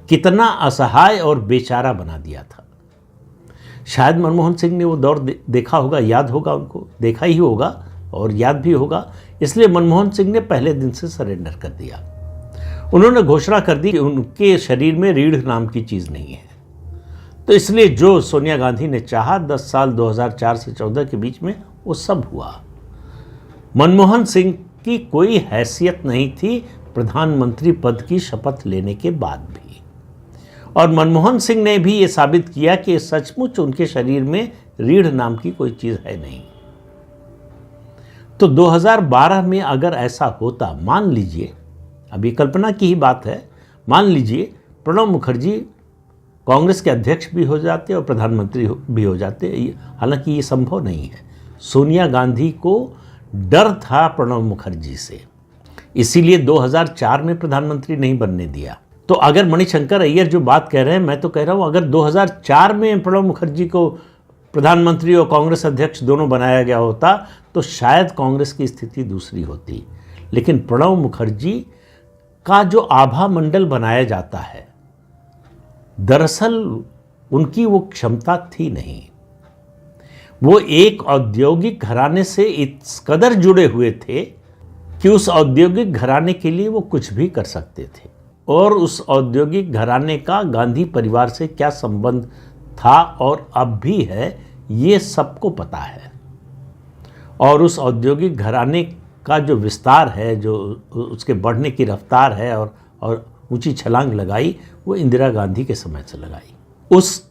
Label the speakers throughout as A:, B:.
A: कितना असहाय और बेचारा बना दिया था। शायद मनमोहन सिंह ने वो दौर देखा होगा, याद होगा, उनको देखा ही होगा और याद भी होगा। इसलिए मनमोहन सिंह ने पहले दिन से सरेंडर कर दिया। उन्होंने घोषणा कर दी कि उनके शरीर में रीढ़ नाम की चीज़ नहीं है। तो इसलिए जो सोनिया गांधी ने चाहा 10 साल 2004 से 14 के बीच में, वो सब हुआ। मनमोहन सिंह की कोई हैसियत नहीं थी प्रधानमंत्री पद की शपथ लेने के बाद भी, और मनमोहन सिंह ने भी ये साबित किया कि सचमुच उनके शरीर में रीढ़ नाम की कोई चीज़ है नहीं। तो 2012 में अगर ऐसा होता, मान लीजिए, अभी कल्पना की ही बात है, मान लीजिए प्रणब मुखर्जी कांग्रेस के अध्यक्ष भी हो जाते और प्रधानमंत्री भी हो जाते, हालांकि ये संभव नहीं है। सोनिया गांधी को डर था प्रणब मुखर्जी से, इसीलिए 2004 में प्रधानमंत्री नहीं बनने दिया। तो अगर मणिशंकर अय्यर जो बात कह रहे हैं, मैं तो कह रहा हूँ अगर 2004 में प्रणब मुखर्जी को प्रधानमंत्री और कांग्रेस अध्यक्ष दोनों बनाया गया होता तो शायद कांग्रेस की स्थिति दूसरी होती। लेकिन प्रणब मुखर्जी का जो आभा मंडल बनाया जाता है, दरअसल उनकी वो क्षमता थी नहीं। वो एक औद्योगिक घराने से इस कदर जुड़े हुए थे कि उस औद्योगिक घराने के लिए वो कुछ भी कर सकते थे, और उस औद्योगिक घराने का गांधी परिवार से क्या संबंध था और अब भी है, ये सबको पता है। और उस औद्योगिक घराने का जो विस्तार है, जो उसके बढ़ने की रफ्तार है और ऊंची छलांग लगाई, वो इंदिरा गांधी के समय से लगाई। उस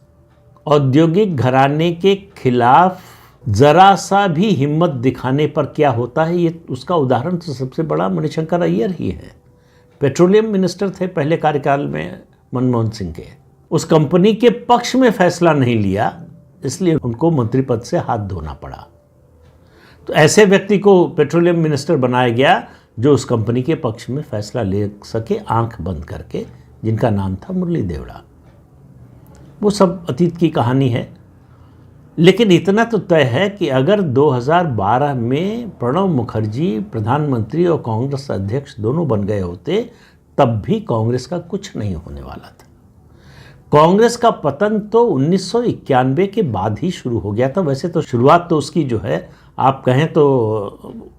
A: औद्योगिक घराने के खिलाफ जरा सा भी हिम्मत दिखाने पर क्या होता है, ये उसका उदाहरण तो सबसे बड़ा मणिशंकर अय्यर ही है। पेट्रोलियम मिनिस्टर थे पहले कार्यकाल में मनमोहन सिंह के। उस कंपनी के पक्ष में फैसला नहीं लिया, इसलिए उनको मंत्री पद से हाथ धोना पड़ा। तो ऐसे व्यक्ति को पेट्रोलियम मिनिस्टर बनाया गया जो उस कंपनी के पक्ष में फैसला ले सके आंख बंद करके, जिनका नाम था मुरली देवड़ा। वो सब अतीत की कहानी है। लेकिन इतना तो तय है कि अगर 2012 में प्रणब मुखर्जी प्रधानमंत्री और कांग्रेस अध्यक्ष दोनों बन गए होते, तब भी कांग्रेस का कुछ नहीं होने वाला था। कांग्रेस का पतन तो 1991 के बाद ही शुरू हो गया था। वैसे तो शुरुआत तो उसकी जो है, आप कहें तो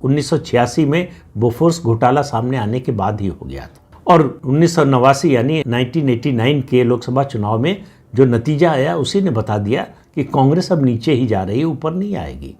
A: 1986 में बोफोर्स घोटाला सामने आने के बाद ही हो गया था, और 1989 यानी 1989 के लोकसभा चुनाव में जो नतीजा आया उसी ने बता दिया कि कांग्रेस अब नीचे ही जा रही है, ऊपर नहीं आएगी।